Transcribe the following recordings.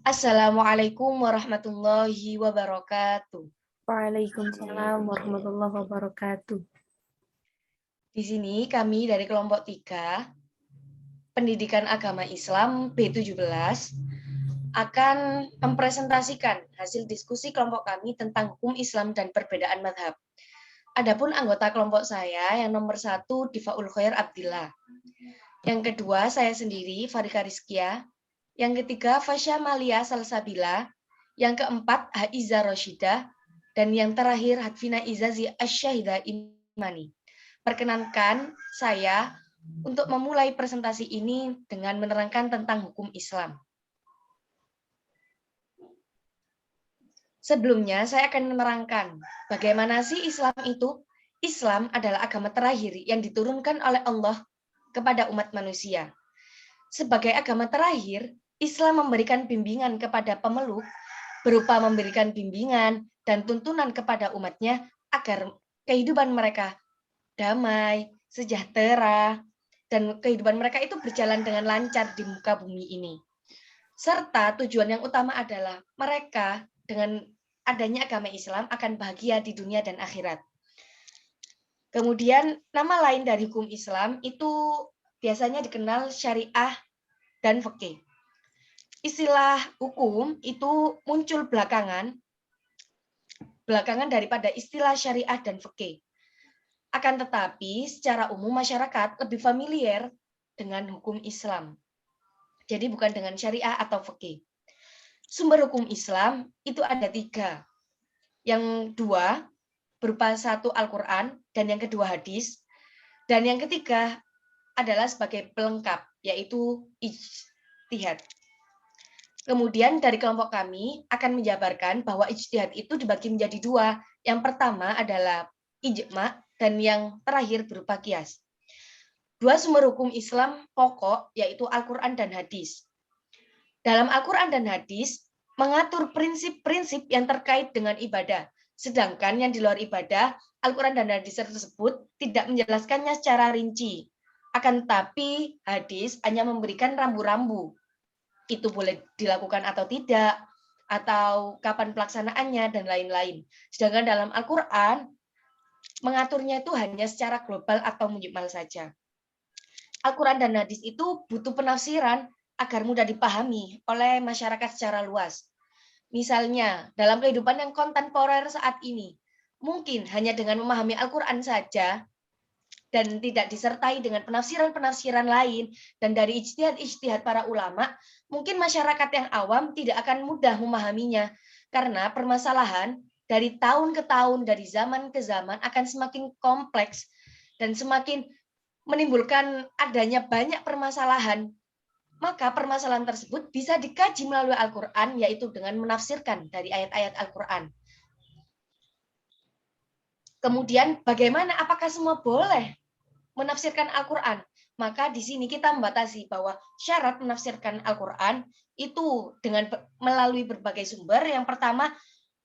Assalamualaikum warahmatullahi wabarakatuh. Waalaikumsalam warahmatullahi wabarakatuh. Di sini kami dari kelompok 3, Pendidikan Agama Islam B17, akan mempresentasikan hasil diskusi kelompok kami tentang hukum Islam dan perbedaan mazhab. Adapun anggota kelompok saya yang nomor 1, Difaul Khair Abdillah. Yang kedua, saya sendiri, Farika Rizkia. Yang ketiga, Fasya Malia Salsabila. Yang keempat, Haiza Roshidah. Dan yang terakhir, Hadfina Izazi Asyahidah Imani. Perkenankan saya untuk memulai presentasi ini dengan menerangkan tentang hukum Islam. Sebelumnya, saya akan menerangkan bagaimana sih Islam itu. Islam adalah agama terakhir yang diturunkan oleh Allah kepada umat manusia. Sebagai agama terakhir, Islam memberikan bimbingan kepada pemeluk berupa memberikan bimbingan dan tuntunan kepada umatnya agar kehidupan mereka damai, sejahtera, dan kehidupan mereka itu berjalan dengan lancar di muka bumi ini. Serta tujuan yang utama adalah mereka dengan adanya agama Islam akan bahagia di dunia dan akhirat. Kemudian nama lain dari hukum Islam itu biasanya dikenal syariah dan fikih. Istilah hukum itu muncul belakangan daripada istilah syariah dan fikih. Akan tetapi, secara umum masyarakat lebih familiar dengan hukum Islam. Jadi bukan dengan syariah atau fikih. Sumber hukum Islam itu ada 3. Yang 2 berupa 1 Al-Quran dan yang kedua hadis. Dan yang ketiga adalah sebagai pelengkap, yaitu ijtihad. Kemudian dari kelompok kami akan menjabarkan bahwa ijtihad itu dibagi menjadi 2. Yang pertama adalah ijma dan yang terakhir berupa qiyas. 2 sumber hukum Islam pokok yaitu Al-Quran dan hadis. Dalam Al-Quran dan hadis mengatur prinsip-prinsip yang terkait dengan ibadah. Sedangkan yang di luar ibadah, Al-Quran dan hadis tersebut tidak menjelaskannya secara rinci. Akan tetapi hadis hanya memberikan rambu-rambu. Itu boleh dilakukan atau tidak, atau kapan pelaksanaannya, dan lain-lain. Sedangkan dalam Al-Quran, mengaturnya itu hanya secara global atau mujmal saja. Al-Quran dan hadis itu butuh penafsiran agar mudah dipahami oleh masyarakat secara luas. Misalnya, dalam kehidupan yang kontemporer saat ini, mungkin hanya dengan memahami Al-Quran saja dan tidak disertai dengan penafsiran-penafsiran lain dan dari ijtihad-ijtihad para ulama, mungkin masyarakat yang awam tidak akan mudah memahaminya karena permasalahan dari tahun ke tahun, dari zaman ke zaman akan semakin kompleks dan semakin menimbulkan adanya banyak permasalahan. Maka permasalahan tersebut bisa dikaji melalui Al-Quran, yaitu dengan menafsirkan dari ayat-ayat Al-Quran. Kemudian bagaimana, apakah semua boleh menafsirkan Al-Quran? Maka di sini kita membatasi bahwa syarat menafsirkan Al-Quran itu dengan melalui berbagai sumber. Yang pertama,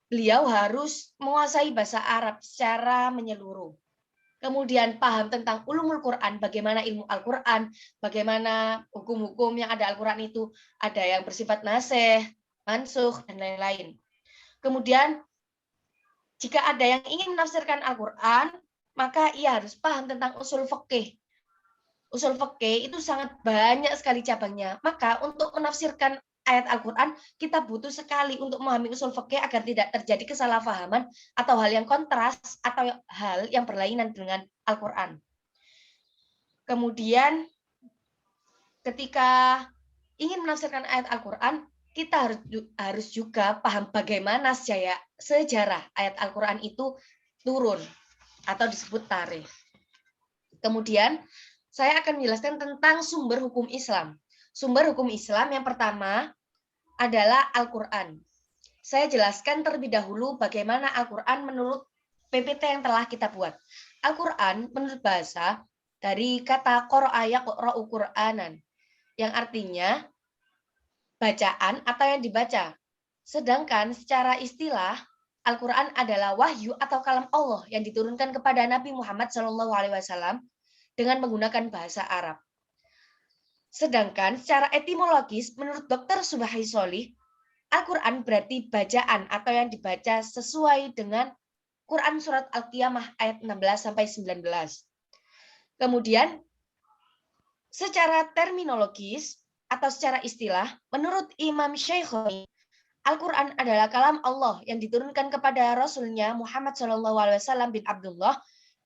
beliau harus menguasai bahasa Arab secara menyeluruh. Kemudian paham tentang ulumul Quran, bagaimana ilmu Al-Quran, bagaimana hukum-hukum yang ada Al-Quran itu, ada yang bersifat nasikh, mansukh, dan lain-lain. Kemudian, jika ada yang ingin menafsirkan Al-Quran, maka ia harus paham tentang usul fikih. Usul fikih itu sangat banyak sekali cabangnya. Maka untuk menafsirkan ayat Al-Quran, kita butuh sekali untuk memahami usul fikih agar tidak terjadi kesalahpahaman atau hal yang kontras atau hal yang berlainan dengan Al-Quran. Kemudian ketika ingin menafsirkan ayat Al-Quran, kita harus juga paham bagaimana sejarah ayat Al-Quran itu turun atau disebut tarikh. Kemudian saya akan menjelaskan tentang sumber hukum Islam. Sumber hukum Islam yang pertama adalah Al-Quran. Saya jelaskan terlebih dahulu bagaimana Al-Quran menurut PPT yang telah kita buat. Al-Quran menurut bahasa dari kata qara'a yaqra'u Qur'anan, yang artinya bacaan atau yang dibaca. Sedangkan secara istilah, Al-Quran adalah wahyu atau kalam Allah yang diturunkan kepada Nabi Muhammad SAW dengan menggunakan bahasa Arab. Sedangkan secara etimologis, menurut Dr. Subahi Solih, Al-Quran berarti bacaan atau yang dibaca sesuai dengan Quran Surat Al-Qiyamah ayat 16 sampai 19. Kemudian secara terminologis atau secara istilah, menurut Imam Syaikhoni, Al-Quran adalah kalam Allah yang diturunkan kepada Rasulnya Muhammad SAW bin Abdullah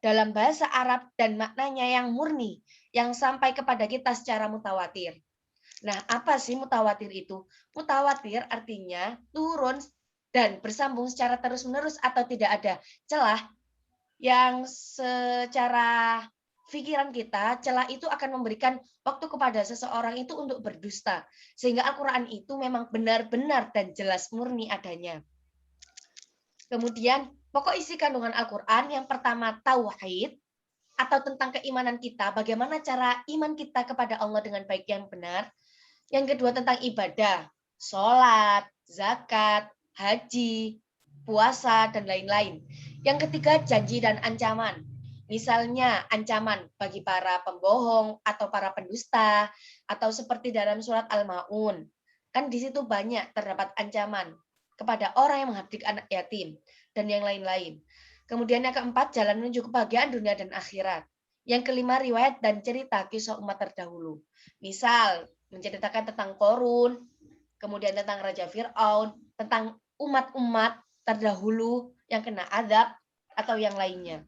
dalam bahasa Arab dan maknanya yang murni, yang sampai kepada kita secara mutawatir. Nah, apa sih mutawatir itu? Mutawatir artinya turun dan bersambung secara terus-menerus atau tidak ada celah yang secara pikiran kita, celah itu akan memberikan waktu kepada seseorang itu untuk berdusta. Sehingga Al-Quran itu memang benar-benar dan jelas murni adanya. Kemudian, pokok isi kandungan Al-Quran yang pertama tauhid, atau tentang keimanan kita, bagaimana cara iman kita kepada Allah dengan baik yang benar. Yang kedua tentang ibadah, sholat, zakat, haji, puasa, dan lain-lain. Yang ketiga janji dan ancaman. Misalnya ancaman bagi para pembohong atau para pendusta, atau seperti dalam surat Al-Ma'un. Kan di situ banyak terdapat ancaman kepada orang yang menghabdik anak yatim, dan yang lain-lain. Kemudian yang keempat, jalan menuju kebahagiaan dunia dan akhirat. Yang kelima, riwayat dan cerita kisah umat terdahulu. Misal, menceritakan tentang Korun, kemudian tentang Raja Fir'aun, tentang umat-umat terdahulu yang kena azab, atau yang lainnya.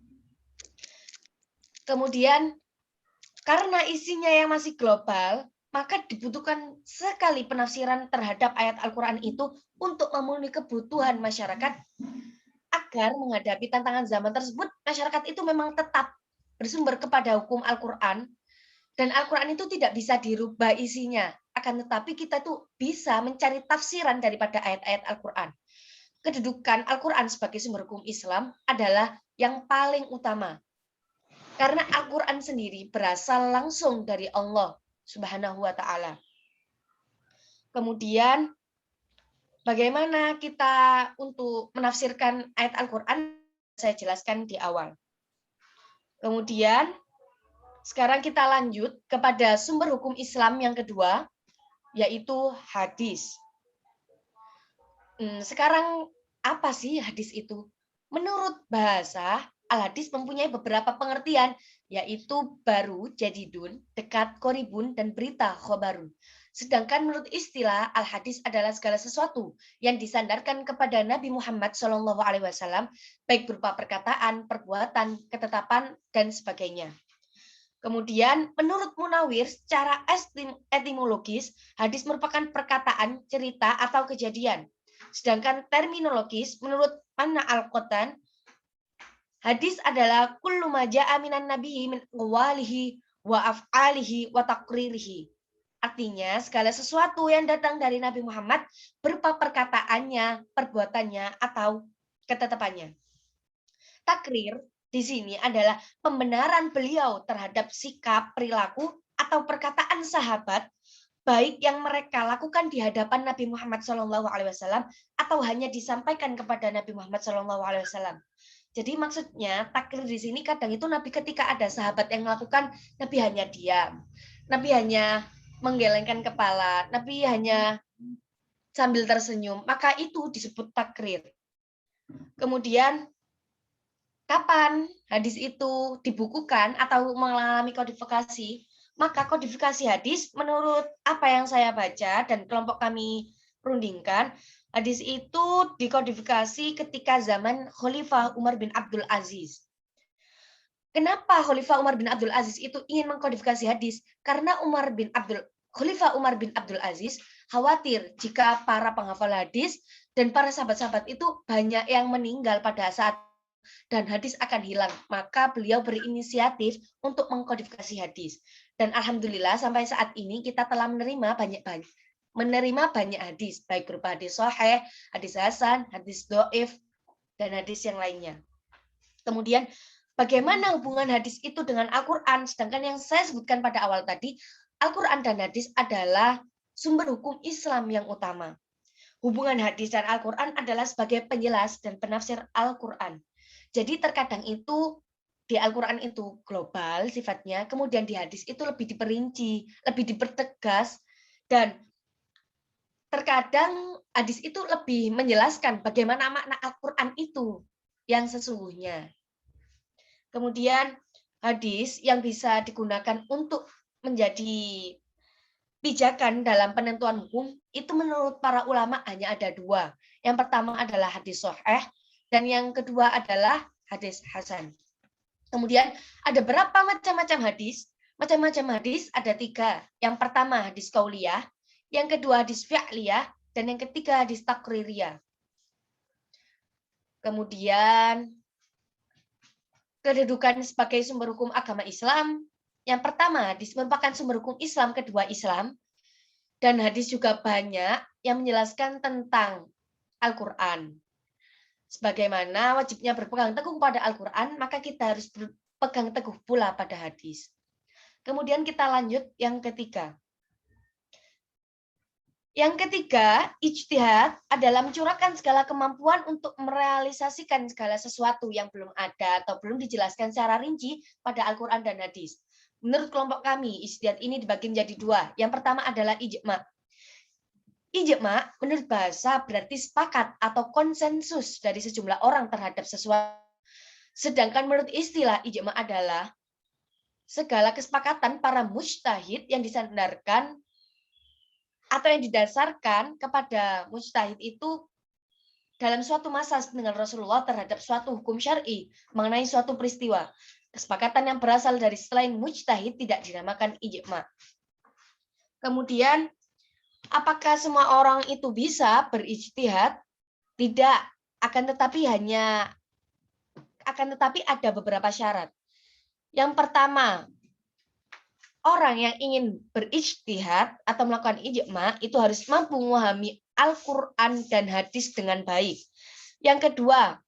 Kemudian, karena isinya yang masih global, maka dibutuhkan sekali penafsiran terhadap ayat Al-Quran itu untuk memenuhi kebutuhan masyarakat agar menghadapi tantangan zaman tersebut, masyarakat itu memang tetap bersumber kepada hukum Al-Quran, dan Al-Quran itu tidak bisa dirubah isinya. Akan tetapi kita tuh bisa mencari tafsiran daripada ayat-ayat Al-Quran. Kedudukan Al-Quran sebagai sumber hukum Islam adalah yang paling utama. Karena Al-Quran sendiri berasal langsung dari Allah Subhanahu wa Ta'ala. Kemudian, bagaimana kita untuk menafsirkan ayat Al-Quran? Saya jelaskan di awal. Kemudian, sekarang kita lanjut kepada sumber hukum Islam yang kedua, yaitu hadis. Sekarang, apa sih hadis itu? Menurut bahasa, al-hadis mempunyai beberapa pengertian, yaitu baru, jadidun, dekat, koribun, dan berita, khobarun. Sedangkan menurut istilah, al-hadis adalah segala sesuatu yang disandarkan kepada Nabi Muhammad SAW, baik berupa perkataan, perbuatan, ketetapan, dan sebagainya. Kemudian, menurut Munawir, secara etimologis, hadis merupakan perkataan, cerita, atau kejadian. Sedangkan terminologis, menurut Anna Al-Qotan, hadis adalah kullu ma ja'a minan nabiyyi min aqwalihi wa af'alihi wa taqririhi. Artinya, segala sesuatu yang datang dari Nabi Muhammad berupa perkataannya, perbuatannya, atau ketetapannya. Takrir di sini adalah pembenaran beliau terhadap sikap, perilaku, atau perkataan sahabat, baik yang mereka lakukan di hadapan Nabi Muhammad SAW atau hanya disampaikan kepada Nabi Muhammad SAW. Jadi maksudnya takrir di sini kadang itu Nabi ketika ada sahabat yang melakukan, Nabi hanya diam, Nabi hanya menggelengkan kepala, Nabi hanya sambil tersenyum, maka itu disebut takrir. Kemudian kapan hadis itu dibukukan atau mengalami kodifikasi, maka kodifikasi hadis menurut apa yang saya baca dan kelompok kami perundingkan, hadis itu dikodifikasi ketika zaman Khalifah Umar bin Abdul Aziz. Kenapa Khalifah Umar bin Abdul Aziz itu ingin mengkodifikasi hadis? Karena Khalifah Umar bin Abdul Aziz khawatir jika para penghafal hadis dan para sahabat-sahabat itu banyak yang meninggal pada saat dan hadis akan hilang. Maka beliau berinisiatif untuk mengkodifikasi hadis. Dan alhamdulillah sampai saat ini kita telah menerima banyak hadis, baik berupa hadis sahih, hadis hasan, hadis dhaif, dan hadis yang lainnya. Kemudian bagaimana hubungan hadis itu dengan Al-Quran? Sedangkan yang saya sebutkan pada awal tadi, Al-Quran dan hadis adalah sumber hukum Islam yang utama. Hubungan hadis dan Al-Quran adalah sebagai penjelas dan penafsir Al-Quran. Jadi terkadang itu di Al-Quran itu global sifatnya, kemudian di hadis itu lebih diperinci, lebih dipertegas, dan terkadang hadis itu lebih menjelaskan bagaimana makna Al-Quran itu yang sesungguhnya. Kemudian hadis yang bisa digunakan untuk menjadi pijakan dalam penentuan hukum itu menurut para ulama hanya ada dua. Yang pertama adalah hadis sahih dan yang kedua adalah hadis hasan. Kemudian ada berapa macam-macam hadis? Macam-macam hadis ada tiga. Yang pertama hadis qauliyah, yang kedua hadis fi'liyah, dan yang ketiga hadis takririyah. Kemudian kedudukan sebagai sumber hukum agama Islam. Yang pertama, hadis merupakan sumber hukum Islam, kedua Islam. Dan hadis juga banyak yang menjelaskan tentang Al-Quran. Sebagaimana wajibnya berpegang teguh pada Al-Quran, maka kita harus berpegang teguh pula pada hadis. Kemudian kita lanjut yang ketiga. Yang ketiga, ijtihad adalah mencurahkan segala kemampuan untuk merealisasikan segala sesuatu yang belum ada atau belum dijelaskan secara rinci pada Al-Quran dan hadis. Menurut kelompok kami, ijtihad ini dibagi menjadi dua. Yang pertama adalah ijma'. Ijma' menurut bahasa berarti sepakat atau konsensus dari sejumlah orang terhadap sesuatu. Sedangkan menurut istilah, ijma' adalah segala kesepakatan para mujtahid yang disandarkan atau yang didasarkan kepada mujtahid itu dalam suatu masa dengan Rasulullah terhadap suatu hukum syar'i mengenai suatu peristiwa. Kesepakatan yang berasal dari selain mujtahid tidak dinamakan ijma'. Kemudian, apakah semua orang itu bisa berijtihad? Tidak, akan tetapi ada beberapa syarat. Yang pertama, orang yang ingin berijtihad atau melakukan ijma' itu harus mampu memahami Al-Quran dan hadis dengan baik. Yang kedua,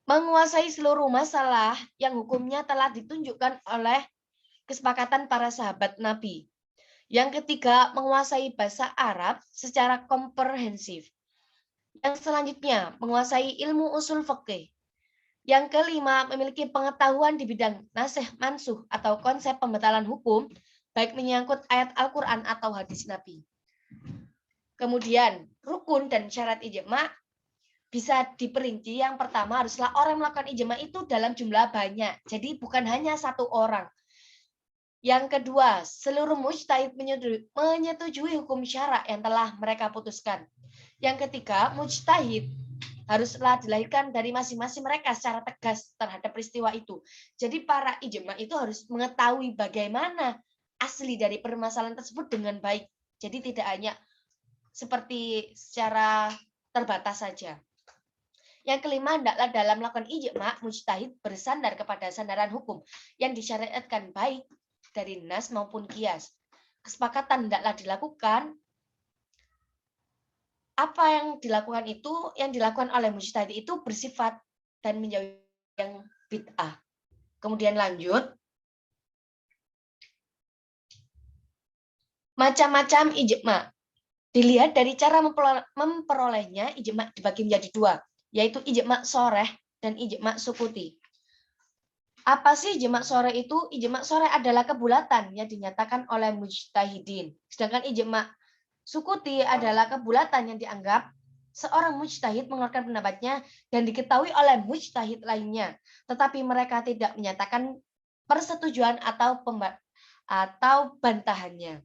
menguasai seluruh masalah yang hukumnya telah ditunjukkan oleh kesepakatan para sahabat Nabi. Yang ketiga, menguasai bahasa Arab secara komprehensif. Yang selanjutnya, menguasai ilmu usul fikih. Yang kelima, memiliki pengetahuan di bidang nasikh mansuh atau konsep pembatalan hukum, baik menyangkut ayat Al-Quran atau hadis Nabi. Kemudian, rukun dan syarat ijma' bisa diperinci. Yang pertama, haruslah orang melakukan ijma' itu dalam jumlah banyak. Jadi bukan hanya satu orang. Yang kedua, seluruh mujtahid menyetujui hukum syara' yang telah mereka putuskan. Yang ketiga, mujtahid haruslah dilahirkan dari masing-masing mereka secara tegas terhadap peristiwa itu. Jadi para ijma' itu harus mengetahui bagaimana asli dari permasalahan tersebut dengan baik. Jadi tidak hanya seperti secara terbatas saja. Yang kelima, hendaklah dalam melakukan ijma', mujtahid bersandar kepada sandaran hukum yang disyariatkan baik dari nas maupun qiyas. Kesepakatan hendaklah dilakukan. Apa yang dilakukan itu, yang dilakukan oleh mujtahid itu bersifat dan menjauhi yang bid'ah. Kemudian lanjut. Macam-macam ijma'. Dilihat dari cara memperolehnya, ijma' dibagi menjadi dua, yaitu ijma' shoreh dan ijma' sukuti. Apa sih ijma' shoreh itu? Ijma' shoreh adalah kebulatan yang dinyatakan oleh mujtahidin. Sedangkan ijma' sukuti adalah kebulatan yang dianggap seorang mujtahid mengeluarkan pendapatnya dan diketahui oleh mujtahid lainnya, tetapi mereka tidak menyatakan persetujuan atau bantahannya.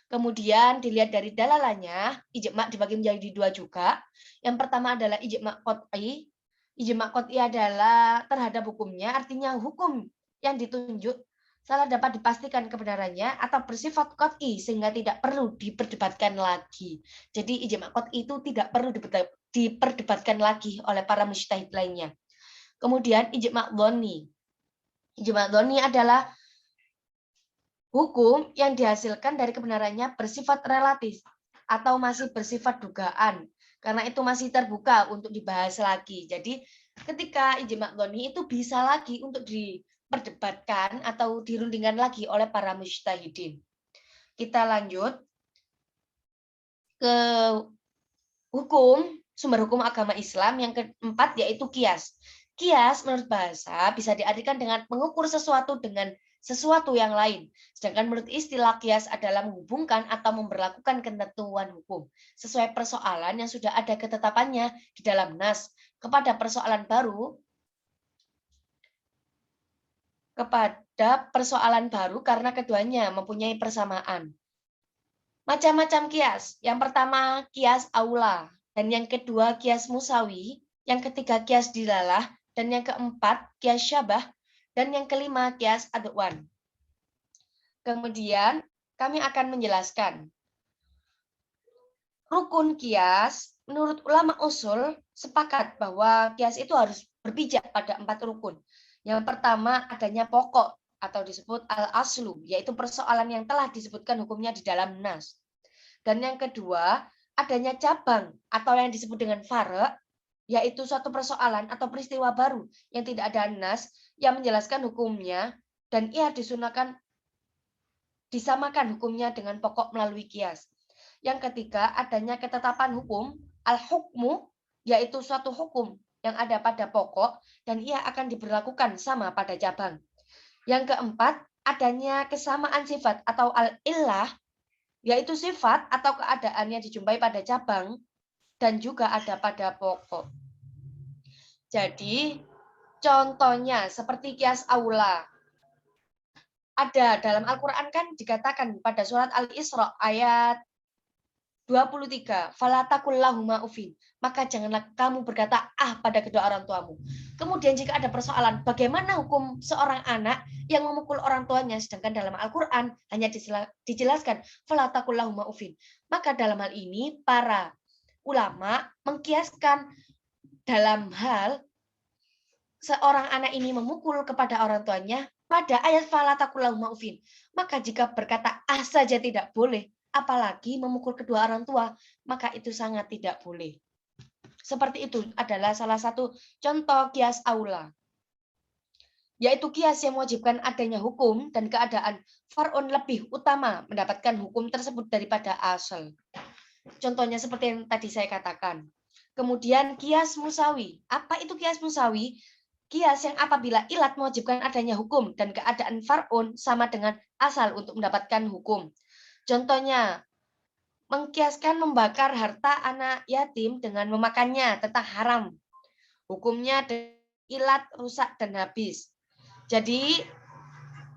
Kemudian dilihat dari dalalannya, ijma' dibagi menjadi dua juga. Yang pertama adalah ijma' qot'i. Ijma' qot'i adalah terhadap hukumnya, artinya hukum yang ditunjuk salah dapat dipastikan kebenarannya atau bersifat qot'i sehingga tidak perlu diperdebatkan lagi. Jadi ijma' qot'i itu tidak perlu diperdebatkan lagi oleh para mujtahid lainnya. Kemudian ijma' dhonni. Ijma' dhonni adalah hukum yang dihasilkan dari kebenarannya bersifat relatif atau masih bersifat dugaan, karena itu masih terbuka untuk dibahas lagi. Jadi ketika ijma' dhonni itu bisa lagi untuk diperdebatkan atau dirundingkan lagi oleh para mujtahidin. Kita lanjut ke sumber hukum agama Islam yang keempat, yaitu qiyas. Qiyas menurut bahasa bisa diartikan dengan mengukur sesuatu dengan sesuatu yang lain. Sedangkan menurut istilah kias adalah menghubungkan atau memberlakukan ketentuan hukum sesuai persoalan yang sudah ada ketetapannya di dalam nas kepada persoalan baru karena keduanya mempunyai persamaan. Macam-macam kias. Yang pertama kias aula, dan yang kedua kias musawi, yang ketiga kias dilalah, dan yang keempat kias syabah, dan yang kelima kias adwan. Kemudian kami akan menjelaskan rukun kias. Menurut ulama usul sepakat bahwa kias itu harus berpijak pada 4 rukun. Yang pertama adanya pokok atau disebut al-aslu, yaitu persoalan yang telah disebutkan hukumnya di dalam nas. Dan yang kedua adanya cabang atau yang disebut dengan fara', yaitu suatu persoalan atau peristiwa baru yang tidak ada nas yang menjelaskan hukumnya dan ia disamakan hukumnya dengan pokok melalui kias. Yang ketiga adanya ketetapan hukum al-hukmu, yaitu suatu hukum yang ada pada pokok dan ia akan diberlakukan sama pada cabang. Yang keempat adanya kesamaan sifat atau al-illah, yaitu sifat atau keadaan yang dijumpai pada cabang dan juga ada pada pokok. Jadi, contohnya seperti kias aula. Ada dalam Al-Quran kan dikatakan pada surat Al-Isra ayat 23, fala taqul lahuma ufin, maka janganlah kamu berkata pada kedua orang tuamu. Kemudian jika ada persoalan bagaimana hukum seorang anak yang memukul orang tuanya, sedangkan dalam Al-Quran hanya dijelaskan fala taqul lahuma ufin. Maka dalam hal ini para ulama mengkiaskan dalam hal seorang anak ini memukul kepada orang tuanya pada ayat fala taqul lahuma ufin. Maka jika berkata saja tidak boleh, apalagi memukul kedua orang tua, maka itu sangat tidak boleh. Seperti itu adalah salah satu contoh kias aula, yaitu kias yang mewajibkan adanya hukum dan keadaan far'un lebih utama mendapatkan hukum tersebut daripada asal. Contohnya seperti yang tadi saya katakan. Kemudian kias musawi. Apa itu kias musawi? Kias yang apabila ilat mewajibkan adanya hukum dan keadaan far'un sama dengan asal untuk mendapatkan hukum. Contohnya, mengkiaskan membakar harta anak yatim dengan memakannya tentang haram. Hukumnya ilat, rusak, dan habis. Jadi,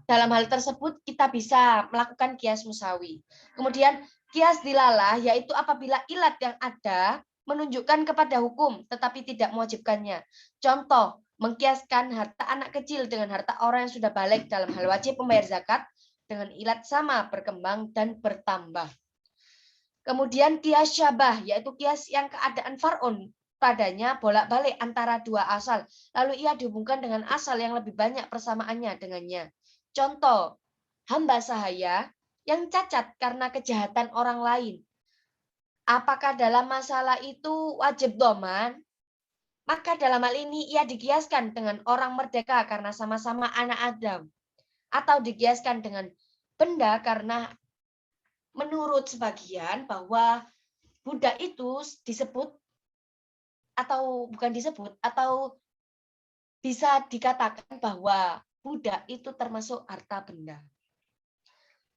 dalam hal tersebut kita bisa melakukan kias musawi. Kemudian, kias dilalah, yaitu apabila ilat yang ada menunjukkan kepada hukum tetapi tidak mewajibkannya. Contoh, mengkiaskan harta anak kecil dengan harta orang yang sudah balik dalam hal wajib membayar zakat dengan ilat sama, berkembang dan bertambah. Kemudian kias syabah, yaitu kias yang keadaan far'un padanya bolak-balik antara dua asal, lalu ia dihubungkan dengan asal yang lebih banyak persamaannya dengannya. Contoh, hamba sahaya yang cacat karena kejahatan orang lain. Apakah dalam masalah itu wajib dhaman? Maka dalam hal ini ia dikiaskan dengan orang merdeka karena sama-sama anak Adam. Atau dikiaskan dengan benda karena menurut sebagian bahwa budak itu disebut atau bukan disebut atau bisa dikatakan bahwa budak itu termasuk harta benda.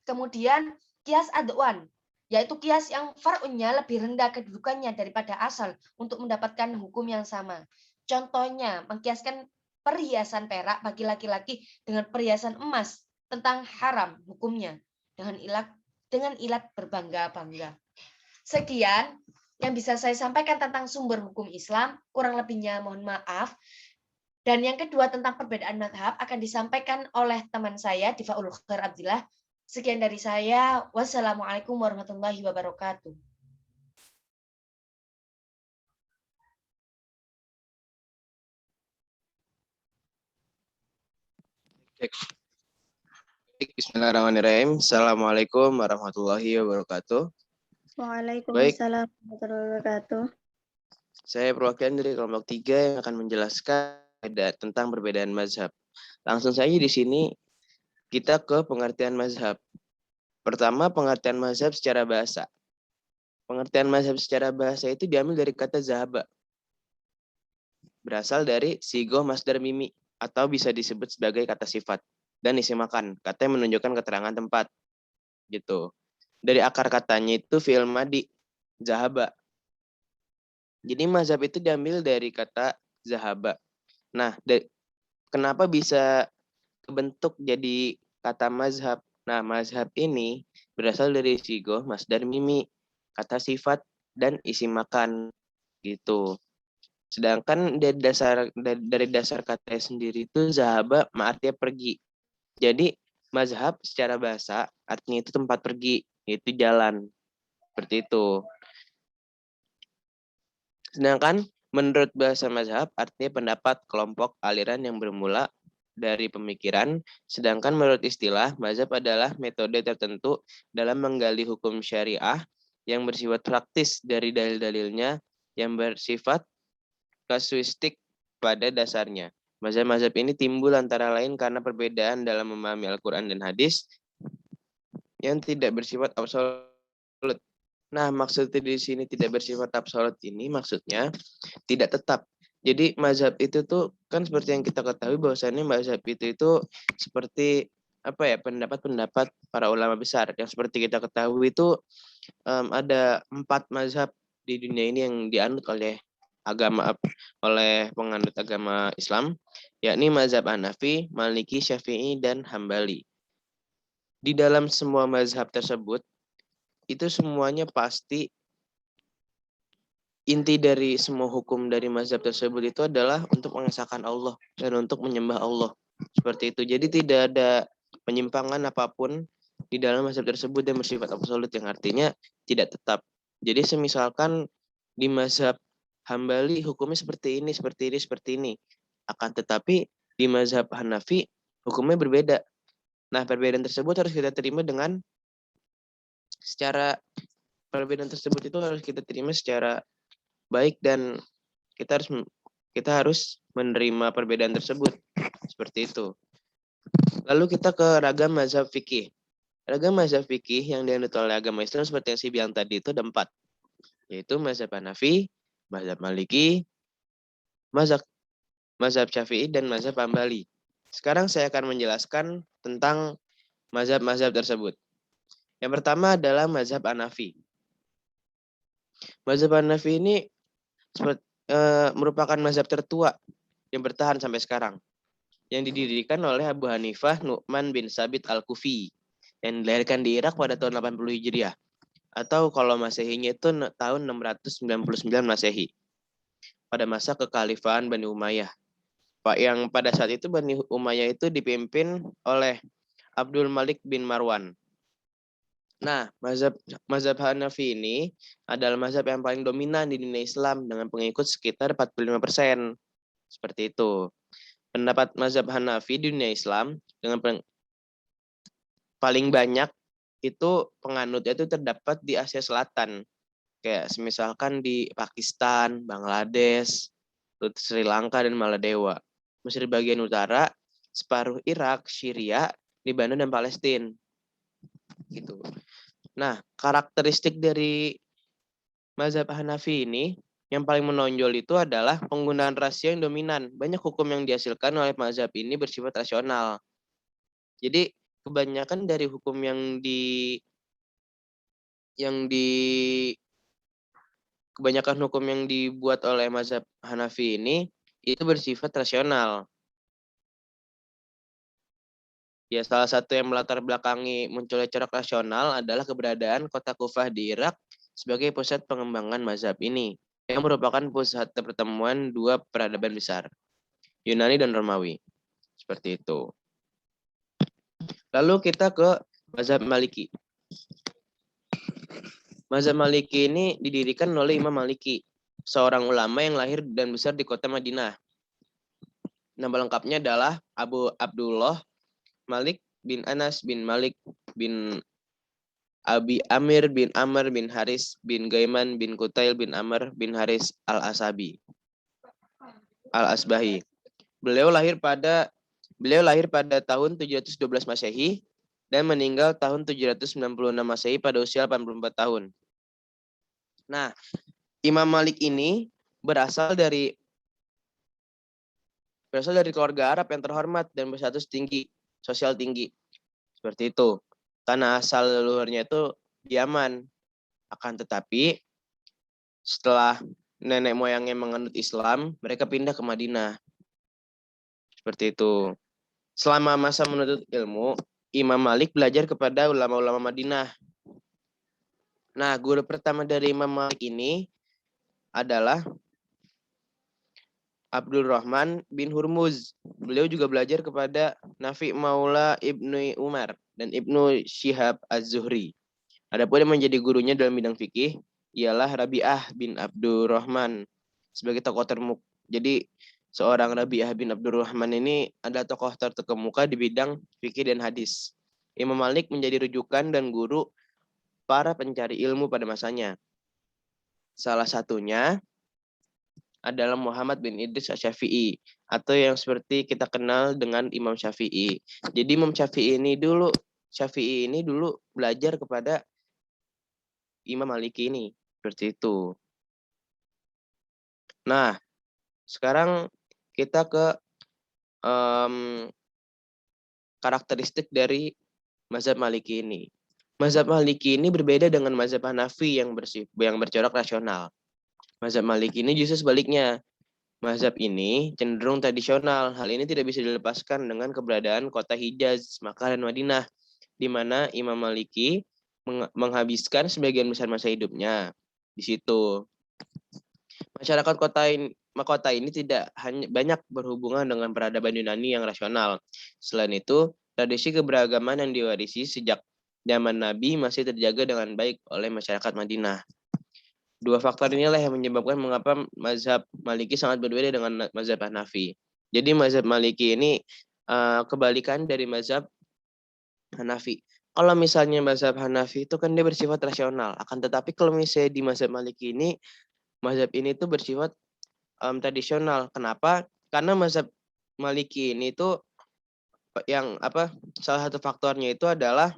Kemudian kias adwan, yaitu kias yang far'unnya lebih rendah kedudukannya daripada asal untuk mendapatkan hukum yang sama. Contohnya, mengkiaskan perhiasan perak bagi laki-laki dengan perhiasan emas tentang haram hukumnya dengan ilat berbangga-bangga. Sekian yang bisa saya sampaikan tentang sumber hukum Islam, kurang lebihnya mohon maaf. Dan yang kedua tentang perbedaan mazhab akan disampaikan oleh teman saya Difaul Khair Abdillah. Sekian dari saya. Wassalamualaikum warahmatullahi wabarakatuh. Bismillahirrahmanirrahim. Assalamualaikum warahmatullahi wabarakatuh. Waalaikumsalam warahmatullahi wabarakatuh. Saya perwakilan dari kelompok 3 yang akan menjelaskan tentang perbedaan mazhab. Langsung saja di sini kita ke pengertian mazhab. Pertama, pengertian mazhab secara bahasa. Pengertian mazhab secara bahasa itu diambil dari kata zahaba. Berasal dari sigoh masdar mimi atau bisa disebut sebagai kata sifat. dan isi makan. Katanya menunjukkan keterangan tempat. Gitu. Dari akar katanya itu fi'il madi, zahaba. Jadi mazhab itu diambil dari kata zahaba. Nah, kenapa bisa kebentuk jadi kata mazhab? Nah, mazhab ini berasal dari sigoh, masdar, mimi, kata sifat, dan isi makan. Gitu. Sedangkan dari dasar kata sendiri itu zahaba artinya pergi. Jadi mazhab secara bahasa artinya itu tempat pergi, itu jalan. Seperti itu. Sedangkan menurut bahasa mazhab artinya pendapat kelompok aliran yang bermula dari pemikiran, sedangkan menurut istilah mazhab adalah metode tertentu dalam menggali hukum syariah yang bersifat praktis dari dalil-dalilnya yang bersifat kasuistik pada dasarnya. Mazhab-mazhab ini timbul antara lain karena perbedaan dalam memahami Al-Quran dan hadis yang tidak bersifat absolut. Nah, maksudnya di sini tidak bersifat absolut ini maksudnya tidak tetap. Jadi mazhab itu tuh kan seperti yang kita ketahui bahwasannya mazhab itu seperti apa ya, pendapat-pendapat para ulama besar yang seperti kita ketahui itu ada 4 mazhab di dunia ini yang dianut oleh penganut agama Islam, yakni mazhab Hanafi, Maliki, Syafi'i, dan Hambali. Di dalam semua mazhab tersebut itu semuanya pasti inti dari semua hukum dari mazhab tersebut itu adalah untuk mengesahkan Allah dan untuk menyembah Allah. Seperti itu. Jadi tidak ada penyimpangan apapun di dalam mazhab tersebut yang bersifat absolut, yang artinya tidak tetap. Jadi semisalkan di mazhab Hambali hukumnya seperti ini, seperti ini, seperti ini. Akan tetapi di mazhab Hanafi hukumnya berbeda. Nah, perbedaan tersebut harus kita terima secara baik, dan kita harus menerima perbedaan tersebut. Seperti itu. Lalu kita ke ragam mazhab fikih. Ragam mazhab fikih yang dianut oleh agama Islam seperti yang saya bilang tadi itu ada 4. Yaitu mazhab Hanafi, mazhab Maliki, mazhab Syafi'i, dan mazhab Hambali. Sekarang saya akan menjelaskan tentang mazhab-mazhab tersebut. Yang pertama adalah mazhab Hanafi. Mazhab Hanafi ini merupakan mazhab tertua yang bertahan sampai sekarang, yang didirikan oleh Abu Hanifah Nu'man bin Sabit Al-Kufi, yang dilahirkan di Irak pada tahun 80 Hijriah, atau kalau Masehinya itu tahun 699 Masehi, pada masa kekhalifahan Bani Umayyah. Yang pada saat itu Bani Umayyah itu dipimpin oleh Abdul Malik bin Marwan. Nah, mazhab Hanafi ini adalah mazhab yang paling dominan di dunia Islam dengan pengikut sekitar 45%. Seperti itu. Pendapat mazhab Hanafi di dunia Islam dengan paling banyak itu penganutnya itu terdapat di Asia Selatan. Kayak misalkan di Pakistan, Bangladesh, Sri Lanka, dan Maladewa. Mesir bagian utara, separuh Irak, Syria, Lebanon, dan Palestina. Gitu. Nah, karakteristik dari mazhab Hanafi ini yang paling menonjol itu adalah penggunaan rasio yang dominan. Banyak hukum yang dihasilkan oleh mazhab ini bersifat rasional. Jadi kebanyakan dari hukum kebanyakan hukum yang dibuat oleh mazhab Hanafi ini itu bersifat rasional. Ya, salah satu yang melatar belakangi munculnya corak rasional adalah keberadaan kota Kufah di Irak sebagai pusat pengembangan mazhab ini, yang merupakan pusat pertemuan 2 peradaban besar, Yunani dan Romawi. Seperti itu. Lalu kita ke mazhab Maliki. Mazhab Maliki ini didirikan oleh Imam Maliki, seorang ulama yang lahir dan besar di kota Madinah. Nama lengkapnya adalah Abu Abdullah Malik bin Anas bin Malik bin Abi Amir bin Amr bin Haris bin Gaiman bin Kutail bin Amr bin Haris Al-Asbahi. Beliau lahir pada tahun 712 Masehi dan meninggal tahun 796 Masehi pada usia 84 tahun. Nah, Imam Malik ini berasal dari keluarga Arab yang terhormat dan berstatus tinggi. sosial tinggi. Seperti itu. Karena asal leluhurnya itu di Yaman. Akan tetapi setelah nenek moyangnya menganut Islam, mereka pindah ke Madinah. Seperti itu. Selama masa menuntut ilmu, Imam Malik belajar kepada ulama-ulama Madinah. Nah, guru pertama dari Imam Malik ini adalah Abdurrahman bin Hurmuz. Beliau juga belajar kepada Nafi Maula Ibnu Umar dan Ibnu Syihab Az-Zuhri. Adapun yang menjadi gurunya dalam bidang fikih ialah Rabi'ah bin Abdurrahman sebagai tokoh terkemuka. Jadi seorang Rabi'ah bin Abdurrahman ini adalah tokoh terkemuka di bidang fikih dan hadis. Imam Malik menjadi rujukan dan guru para pencari ilmu pada masanya. Salah satunya adalah Muhammad bin Idris Asy-Syafi'i atau yang seperti kita kenal dengan Imam Syafi'i. Jadi Imam Syafi'i ini dulu belajar kepada Imam Maliki ini. Seperti itu. Nah, sekarang kita ke karakteristik dari mazhab Maliki ini. Mazhab Maliki ini berbeda dengan mazhab Hanafi yang bercorak rasional. Mazhab Maliki ini justru sebaliknya. Mazhab ini cenderung tradisional. Hal ini tidak bisa dilepaskan dengan keberadaan kota Hijaz, Makkah, dan Madinah, di mana Imam Maliki menghabiskan sebagian besar masa hidupnya di situ. Masyarakat kota ini tidak hanya banyak berhubungan dengan peradaban Yunani yang rasional. Selain itu, tradisi keberagaman yang diwarisi sejak zaman Nabi masih terjaga dengan baik oleh masyarakat Madinah. Dua faktor inilah yang menyebabkan mengapa mazhab Maliki sangat berbeda dengan mazhab Hanafi. Jadi mazhab Maliki ini kebalikan dari mazhab Hanafi. Kalau misalnya mazhab Hanafi itu kan dia bersifat rasional. Akan tetapi kalau misalnya di mazhab Maliki ini, mazhab ini tuh bersifat tradisional. Kenapa? Karena mazhab Maliki ini tuh yang salah satu faktornya itu adalah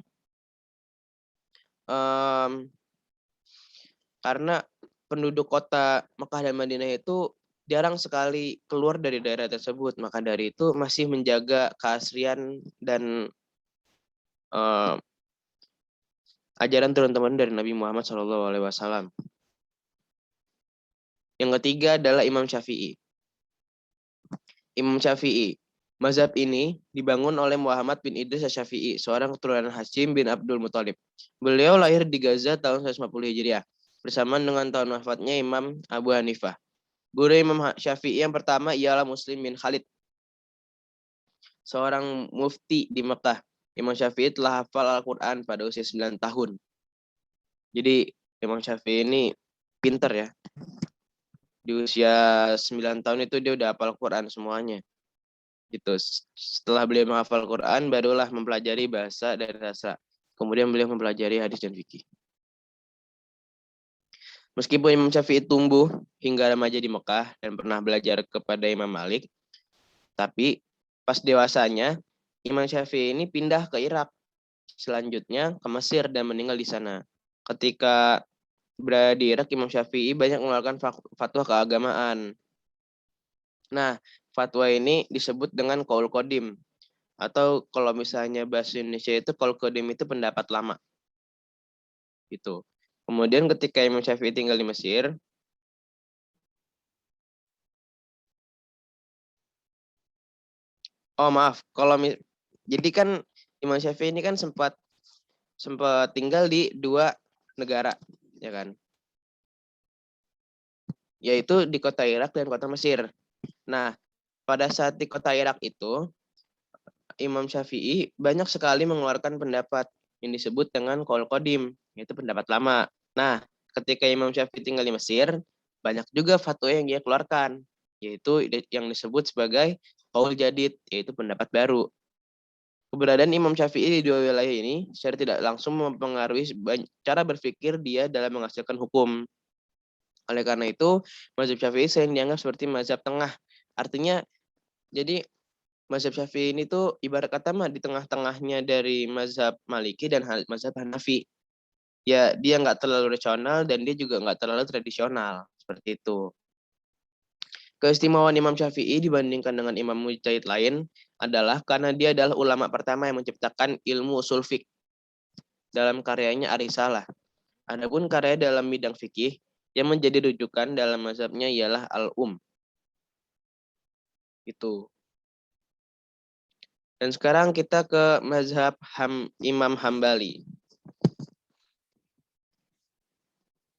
karena penduduk kota Mekah dan Madinah itu jarang sekali keluar dari daerah tersebut. Maka dari itu masih menjaga keaslian dan ajaran turun-temurun dari Nabi Muhammad SAW. Yang ketiga adalah Imam Syafi'i. Imam Syafi'i. Mazhab ini dibangun oleh Muhammad bin Idris Asy-Syafi'i, seorang keturunan Hashim bin Abdul Muthalib. Beliau lahir di Gaza tahun 150 Hijriah, bersamaan dengan tahun wafatnya Imam Abu Hanifah. Guru Imam Syafi'i yang pertama ialah Muslim bin Khalid, seorang mufti di Mekah. Imam Syafi'i telah hafal Al-Quran pada usia 9 tahun. Jadi Imam Syafi'i ini pinter ya. Di usia 9 tahun itu dia udah hafal Al-Quran semuanya. Gitu. Setelah beliau menghafal Quran, barulah mempelajari bahasa dan rasa. Kemudian beliau mempelajari hadis dan fikih. Meskipun Imam Syafi'i tumbuh hingga remaja di Mekah dan pernah belajar kepada Imam Malik, tapi pas dewasanya Imam Syafi'i ini pindah ke Irak, selanjutnya ke Mesir dan meninggal di sana. Ketika berada di Irak, Imam Syafi'i banyak mengeluarkan fatwa keagamaan. Nah, fatwa ini disebut dengan Qaul Qadim. Atau kalau misalnya bahasa Indonesia itu Qaul Qadim itu pendapat lama. Gitu. Kemudian ketika Imam Syafi'i tinggal di Mesir, jadi kan Imam Syafi'i ini kan sempat tinggal di dua negara, ya kan? Yaitu di kota Irak dan kota Mesir. Nah, pada saat di kota Irak itu, Imam Syafi'i banyak sekali mengeluarkan pendapat yang disebut dengan Qaul Qadim, yaitu pendapat lama. Nah, ketika Imam Syafi'i tinggal di Mesir, banyak juga fatwa yang dia keluarkan, yaitu yang disebut sebagai Qaul Jadid, yaitu pendapat baru. Keberadaan Imam Syafi'i di dua wilayah ini secara tidak langsung mempengaruhi cara berpikir dia dalam menghasilkan hukum. Oleh karena itu, mazhab Syafi'i sering dianggap seperti mazhab tengah. Artinya, jadi mazhab Syafi'i ini tuh ibarat kata di tengah-tengahnya dari mazhab Maliki dan mazhab Hanafi. Ya, dia nggak terlalu rasional dan dia juga nggak terlalu tradisional. Seperti itu. Keistimewaan Imam Syafi'i dibandingkan dengan imam mujtahid lain adalah karena dia adalah ulama pertama yang menciptakan ilmu usul fiqh dalam karyanya Ar-Risalah. Adapun karya dalam bidang fikih yang menjadi rujukan dalam mazhabnya ialah Itu. Dan sekarang kita ke mazhab Imam Hambali.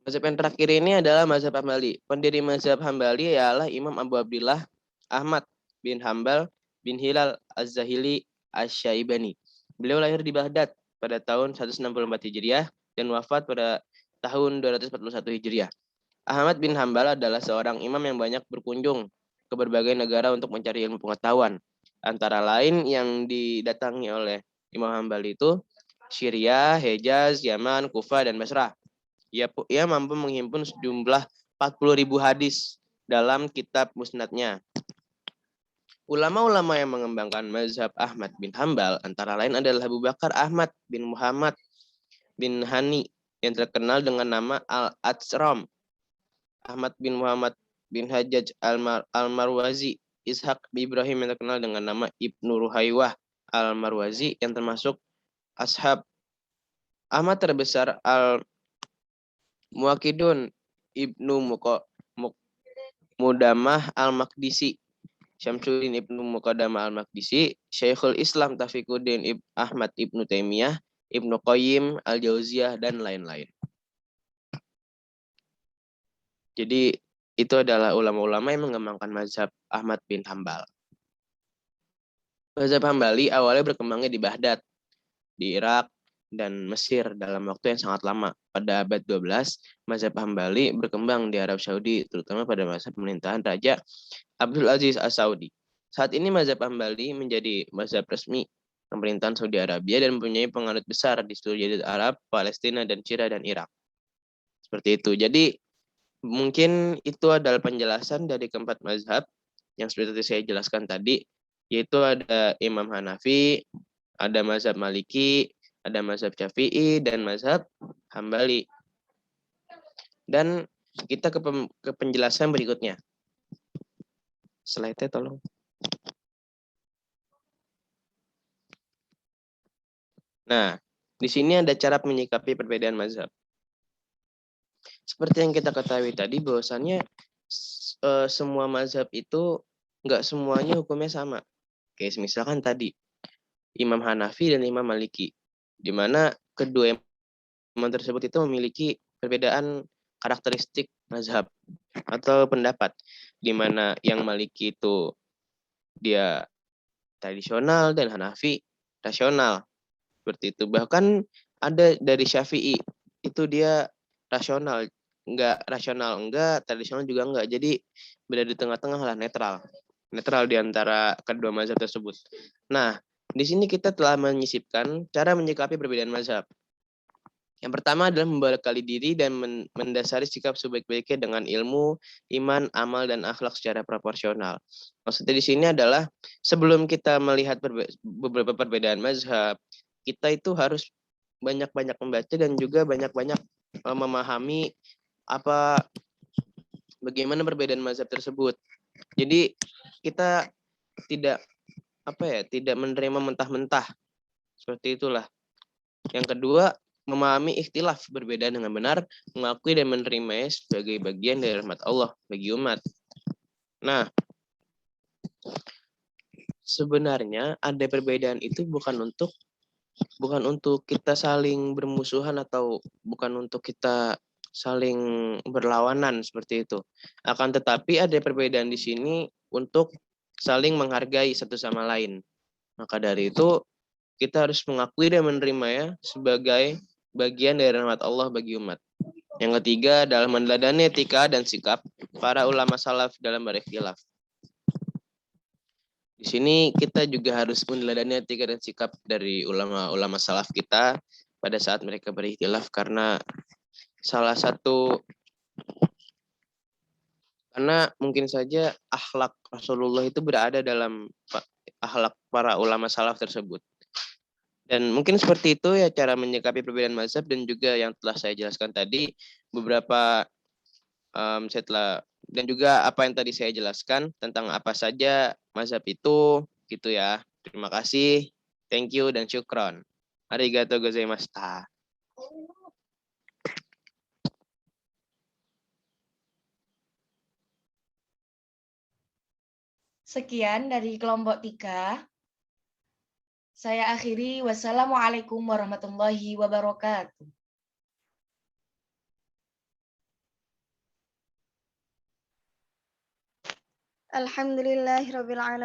Mazhab yang terakhir ini adalah mazhab Hambali. Pendiri mazhab Hambali ialah Imam Abu Abdillah Ahmad bin Hambal bin Hilal Az-Zahili Asy-Syaibani. Beliau lahir di Baghdad pada tahun 164 Hijriah dan wafat pada tahun 241 Hijriah. Ahmad bin Hambal adalah seorang imam yang banyak berkunjung ke berbagai negara untuk mencari ilmu pengetahuan. Antara lain yang didatangi oleh Imam Hambal itu Syria, Hejaz, Yaman, Kufah, dan Basrah. Ia mampu menghimpun sejumlah 40.000 hadis dalam kitab musnadnya. Ulama-ulama yang mengembangkan mazhab Ahmad bin Hambal antara lain adalah Abu Bakar Ahmad bin Muhammad bin Hani yang terkenal dengan nama Al-Atsram, Ahmad bin Muhammad bin Hajjaj Al-Marwazi, Ishaq bin Ibrahim yang terkenal dengan nama Ibnu Ruhaywah Al-Marwazi yang termasuk ashab Ahmad terbesar Al-Muwaqidun Ibnu Mudamah Al-Maqdisi, Syamsuddin Ibnu Muqaddamah Al-Maqdisi, Syekhul Islam Taufiquddin Ahmad Ibnu Taimiyah, Ibnu Qayyim Al-Jauziyah, dan lain-lain. Jadi itu adalah ulama-ulama yang mengembangkan mazhab Ahmad bin Hambal. Mazhab Hambali awalnya berkembangnya di Baghdad, di Irak, dan Mesir dalam waktu yang sangat lama. Pada abad 12, mazhab Hambali berkembang di Arab Saudi, terutama pada masa pemerintahan Raja Abdul Aziz As-Saudi. Saat ini mazhab Hambali menjadi mazhab resmi pemerintahan Saudi Arabia dan mempunyai penganut besar di seluruh Jazirah Arab, Palestina, dan Syria dan Irak. Seperti itu. Jadi mungkin itu adalah penjelasan dari keempat mazhab yang seperti saya jelaskan tadi, yaitu ada Imam Hanafi, ada mazhab Maliki, ada mazhab Syafi'i, dan mazhab Hambali. Dan kita ke penjelasan berikutnya. Slide-nya tolong. Nah, di sini ada cara menyikapi perbedaan mazhab. Seperti yang kita ketahui tadi, bahwasannya semua mazhab itu nggak semuanya hukumnya sama. Oke, misalkan tadi Imam Hanafi dan Imam Maliki, di mana kedua imam tersebut itu memiliki perbedaan karakteristik mazhab atau pendapat, di mana yang Maliki itu dia tradisional dan Hanafi rasional, seperti itu. Bahkan ada dari Syafi'i itu dia rasional, enggak, tradisional juga enggak. Jadi berada di tengah-tengah lah, netral di antara kedua mazhab tersebut. Nah, di sini kita telah menyisipkan cara menyikapi perbedaan mazhab. Yang pertama adalah membekali diri dan mendasari sikap sebaik-baiknya dengan ilmu, iman, amal, dan akhlak secara proporsional. Maksudnya di sini adalah sebelum kita melihat beberapa perbedaan mazhab, kita itu harus banyak-banyak membaca dan juga banyak-banyak memahami bagaimana perbedaan mazhab tersebut. Jadi kita tidak menerima mentah-mentah. Seperti itulah. Yang kedua, memahami ikhtilaf berbeda dengan benar, mengakui dan menerimanya sebagai bagian dari rahmat Allah bagi umat. Nah, sebenarnya ada perbedaan itu bukan untuk kita saling bermusuhan atau bukan untuk kita saling berlawanan seperti itu. Akan tetapi ada perbedaan di sini untuk saling menghargai satu sama lain. Maka dari itu kita harus mengakui dan menerimanya sebagai bagian dari rahmat Allah bagi umat. Yang ketiga adalah meneladani etika dan sikap para ulama salaf dalam berikhtilaf. Di sini kita juga harus meneladani etika dan sikap dari ulama-ulama salaf kita pada saat mereka berikhtilaf, karena karena mungkin saja akhlak Rasulullah itu berada dalam akhlak para ulama salaf tersebut. Dan mungkin seperti itu ya cara menyikapi perbedaan mazhab, dan juga yang telah saya jelaskan tadi beberapa saya telah dan juga apa yang tadi saya jelaskan tentang apa saja mazhab itu, gitu ya. Terima kasih, thank you, dan syukron. Arigatou gozaimashita. Sekian dari kelompok 3. Saya akhiri. Wassalamualaikum warahmatullahi wabarakatuh. Alhamdulillahirabbil alamin.